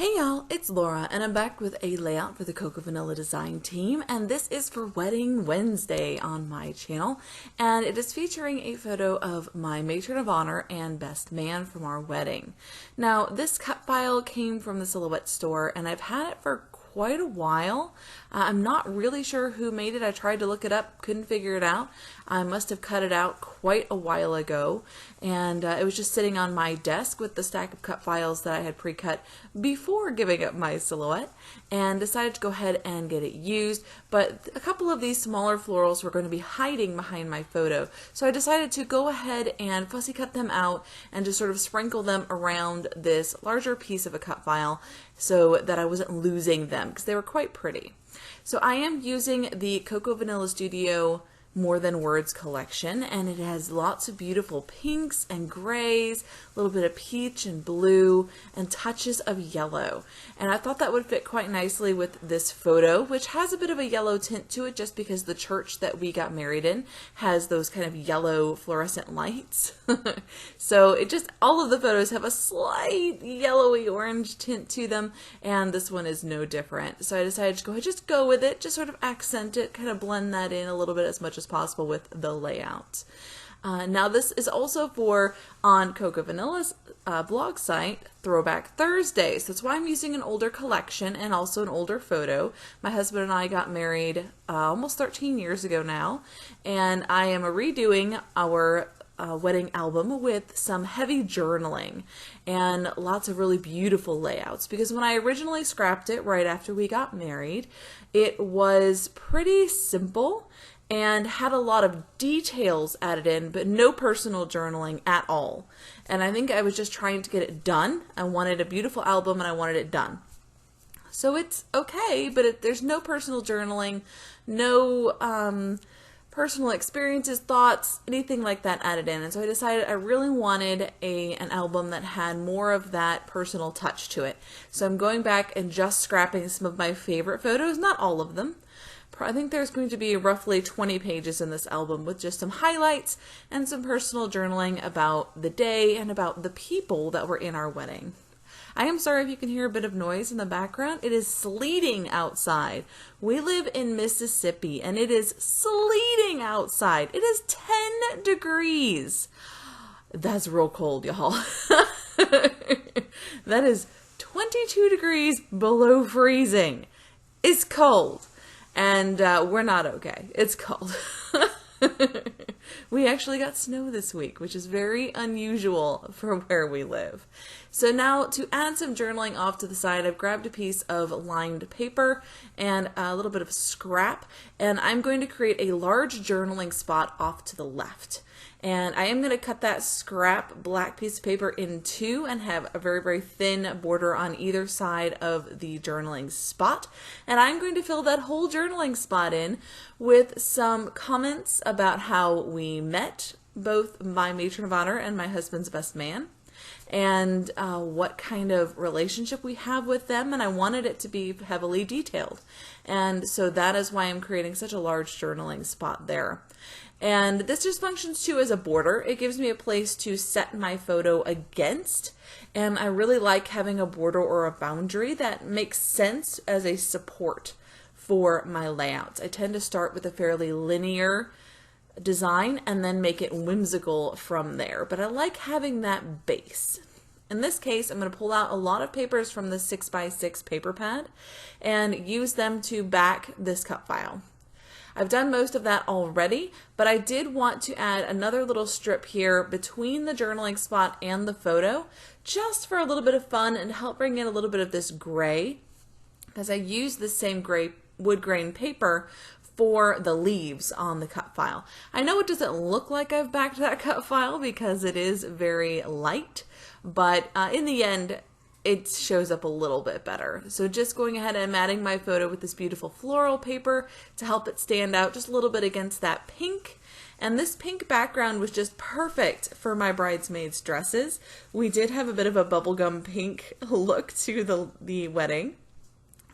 Hey y'all, it's Laura and I'm back with a layout for the Cocoa Vanilla design team, and this is for Wedding Wednesday on my channel, and it is featuring a photo of my matron of honor and best man from our wedding. Now this cut file came from the Silhouette store and I've had it for quite a while. I'm not really sure who made it. I tried to look it up, couldn't figure it out. I must have cut it out quite a while ago, and it was just sitting on my desk with the stack of cut files that I had pre-cut before giving up my silhouette, and decided to go ahead and get it used. But a couple of these smaller florals were going to be hiding behind my photo, so I decided to go ahead and fussy cut them out and just sort of sprinkle them around this larger piece of a cut file so that I wasn't losing them, because they were quite pretty. So I am using the Cocoa Vanilla Studio More Than Words collection, and it has lots of beautiful pinks and grays, a little bit of peach and blue, and touches of yellow. And I thought that would fit quite nicely with this photo, which has a bit of a yellow tint to it just because the church that we got married in has those kind of yellow fluorescent lights. So it just, all of the photos have a slight yellowy orange tint to them, and this one is no different. So I decided to just go with it, just sort of accent it, kind of blend that in a little bit as much as possible with the layout. Now this is also for on Cocoa Vanilla's blog site, Throwback Thursdays. That's why I'm using an older collection and also an older photo. My husband and I got married almost 13 years ago now, and I am redoing our wedding album with some heavy journaling and lots of really beautiful layouts, because when I originally scrapped it right after we got married, it was pretty simple and had a lot of details added in, but no personal journaling at all. And I think I was just trying to get it done. I wanted a beautiful album and I wanted it done. So it's okay, but there's no personal journaling, no personal experiences, thoughts, anything like that added in. And so I decided I really wanted an album that had more of that personal touch to it. So I'm going back and just scrapping some of my favorite photos, not all of them. I think there's going to be roughly 20 pages in this album with just some highlights and some personal journaling about the day and about the people that were in our wedding. I am sorry if you can hear a bit of noise in the background. It is sleeting outside. We live in Mississippi and it is sleeting outside. It is 10 degrees. That's real cold, y'all. That is 22 degrees below freezing. It's cold. And we're not okay. It's cold. We actually got snow this week, which is very unusual for where we live. So now to add some journaling off to the side, I've grabbed a piece of lined paper and a little bit of scrap, and I'm going to create a large journaling spot off to the left. And I am going to cut that scrap black piece of paper in two and have a very, very thin border on either side of the journaling spot. And I'm going to fill that whole journaling spot in with some comments about how we met, both my matron of honor and my husband's best man, and what kind of relationship we have with them, and I wanted it to be heavily detailed. And so that is why I'm creating such a large journaling spot there. And this just functions too as a border. It gives me a place to set my photo against, and I really like having a border or a boundary that makes sense as a support for my layouts. I tend to start with a fairly linear design and then make it whimsical from there, but I like having that base. In this case, I'm going to pull out a lot of papers from the 6x6 paper pad and use them to back this cut file. I've done most of that already, but I did want to add another little strip here between the journaling spot and the photo, just for a little bit of fun and help bring in a little bit of this gray, because I used the same gray wood grain paper for the leaves on the cut file. I know it doesn't look like I've backed that cut file because it is very light, but in the end, it shows up a little bit better. So just going ahead and matting my photo with this beautiful floral paper to help it stand out just a little bit against that pink. And this pink background was just perfect for my bridesmaids' dresses. We did have a bit of a bubblegum pink look to the wedding.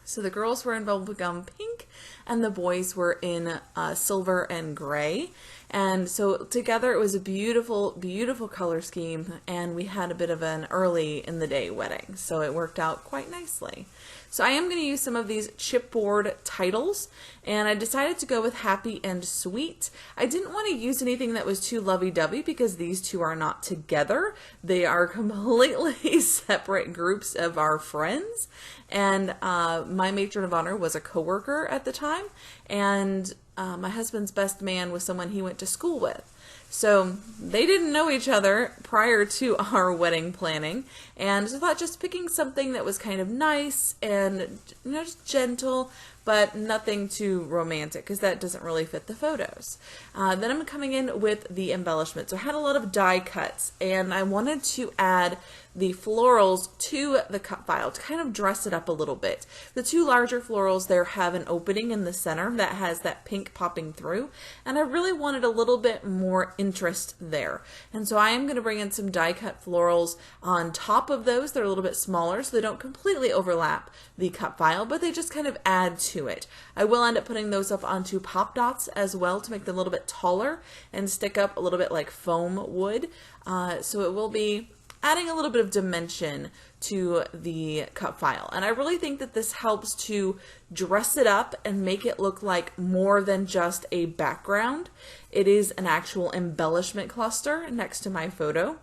So the girls were in bubblegum pink and the boys were in silver and gray. And so together it was a beautiful, beautiful color scheme, and we had a bit of an early in the day wedding, so it worked out quite nicely. So I am going to use some of these chipboard titles, and I decided to go with happy and sweet. I didn't want to use anything that was too lovey-dovey because these two are not together. They are completely separate groups of our friends, and my matron of honor was a coworker at the time, and my husband's best man was someone he went to school with. So they didn't know each other prior to our wedding planning, and so I thought just picking something that was kind of nice and, you know, just gentle, but nothing too romantic because that doesn't really fit the photos. Then I'm coming in with the embellishment. So I had a lot of die cuts, and I wanted to add the florals to the cut file to kind of dress it up a little bit. The two larger florals there have an opening in the center that has that pink popping through, and I really wanted a little bit more interest there. And so I am going to bring in some die cut florals on top of those. They're a little bit smaller, so they don't completely overlap the cut file, but they just kind of add to it. I will end up putting those up onto pop dots as well to make them a little bit taller and stick up a little bit like foam would. So it will be adding a little bit of dimension to the cut file. And I really think that this helps to dress it up and make it look like more than just a background. It is an actual embellishment cluster next to my photo,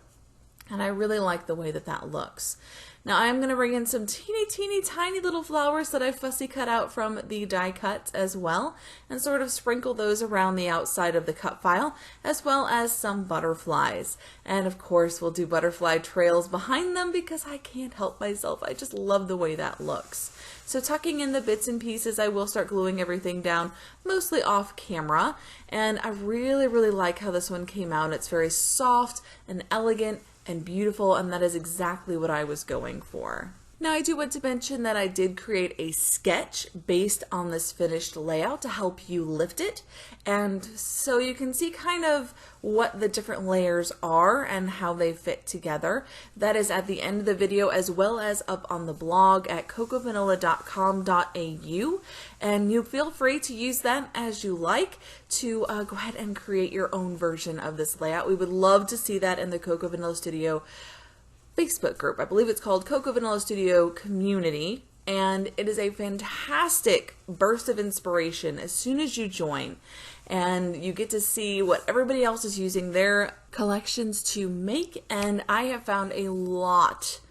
and I really like the way that that looks. Now I'm going to bring in some teeny tiny little flowers that I fussy cut out from the die cuts as well, and sort of sprinkle those around the outside of the cut file, as well as some butterflies. And of course we'll do butterfly trails behind them because I can't help myself. I just love the way that looks. So tucking in the bits and pieces, I will start gluing everything down, mostly off camera. And I really like how this one came out. It's very soft and elegant and beautiful, and that is exactly what I was going for. Now I do want to mention that I did create a sketch based on this finished layout to help you lift it, and so you can see kind of what the different layers are and how they fit together. That is at the end of the video, as well as up on the blog at cocovanilla.com.au, and you feel free to use that as you like to go ahead and create your own version of this layout. We would love to see that in the Coco Vanilla Studio Facebook group. I believe it's called Coco Vanilla Studio Community, and it is a fantastic burst of inspiration as soon as you join, and you get to see what everybody else is using their collections to make. And I have found a lot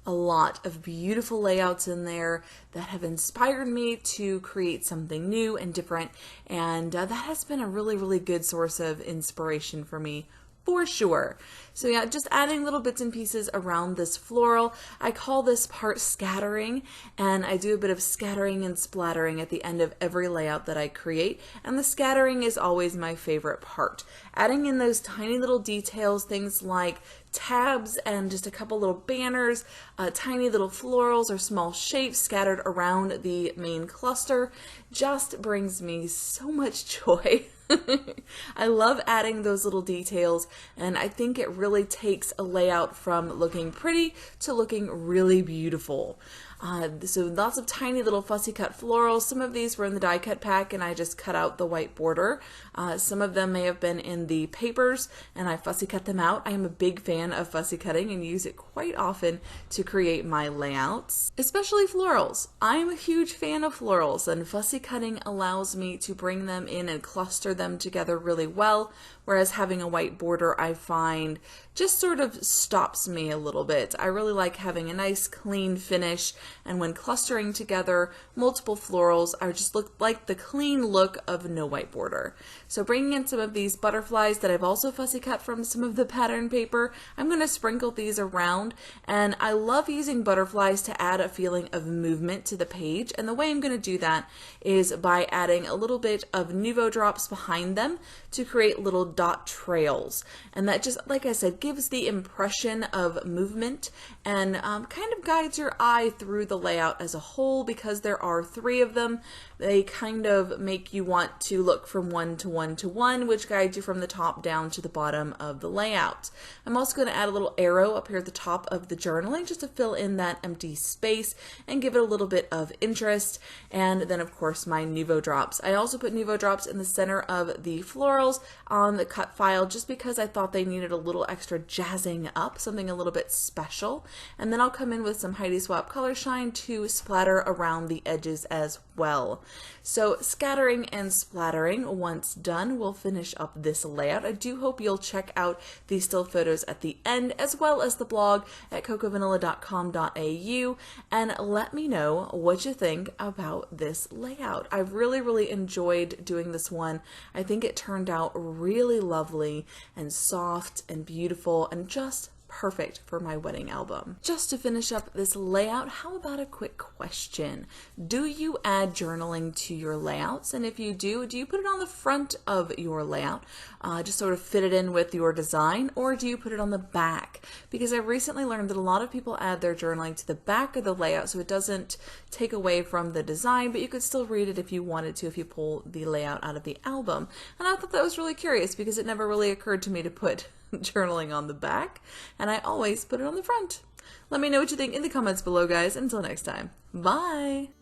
of beautiful layouts in there that have inspired me to create something new and different, and that has been a really good source of inspiration for me, for sure. So yeah, just adding little bits and pieces around this floral. I call this part scattering, and I do a bit of scattering and splattering at the end of every layout that I create, and the scattering is always my favorite part. Adding in those tiny little details, things like tabs and just a couple little banners, tiny little florals or small shapes scattered around the main cluster, just brings me so much joy. I love adding those little details, and I think it really takes a layout from looking pretty to looking really beautiful. So lots of tiny little fussy cut florals. Some of these were in the die cut pack and I just cut out the white border. Some of them may have been in the papers and I fussy cut them out. I am a big fan of fussy cutting and use it quite often to create my layouts, especially florals. I'm a huge fan of florals, and fussy cutting allows me to bring them in and cluster them together really well, whereas having a white border I find just sort of stops me a little bit. I really like having a nice clean finish, and when clustering together multiple florals, I just look like the clean look of no white border. So bringing in some of these butterflies that I've also fussy cut from some of the pattern paper, I'm going to sprinkle these around, and I love using butterflies to add a feeling of movement to the page, and the way I'm going to do that is by adding a little bit of nuvo drops behind them to create little dot trails, and that just, like I said, gives the impression of movement and kind of guides your eye through the layout as a whole, because there are 3 of them. They kind of make you want to look from one to one to one, which guides you from the top down to the bottom of the layout. I'm also going to add a little arrow up here at the top of the journaling just to fill in that empty space and give it a little bit of interest. And then of course my nuvo drops. I also put nuvo drops in the center of the florals on the cut file just because I thought they needed a little extra jazzing up, something a little bit special. And then I'll come in with some Heidi Swapp Color Shine to splatter around the edges as well. So scattering and splattering once done, we'll finish up this layout. I do hope you'll check out these still photos at the end, as well as the blog at cocovanilla.com.au, and let me know what you think about this layout. I've really enjoyed doing this one. I think it turned out really lovely and soft and beautiful and just perfect for my wedding album. Just to finish up this layout, how about a quick question? Do you add journaling to your layouts? And if you do you put it on the front of your layout, just sort of fit it in with your design, or do you put it on the back? Because I've recently learned that a lot of people add their journaling to the back of the layout so it doesn't take away from the design, but you could still read it if you wanted to, if you pull the layout out of the album. And I thought that was really curious because it never really occurred to me to put journaling on the back, and I always put it on the front. Let me know what you think in the comments below, guys. Until next time, bye!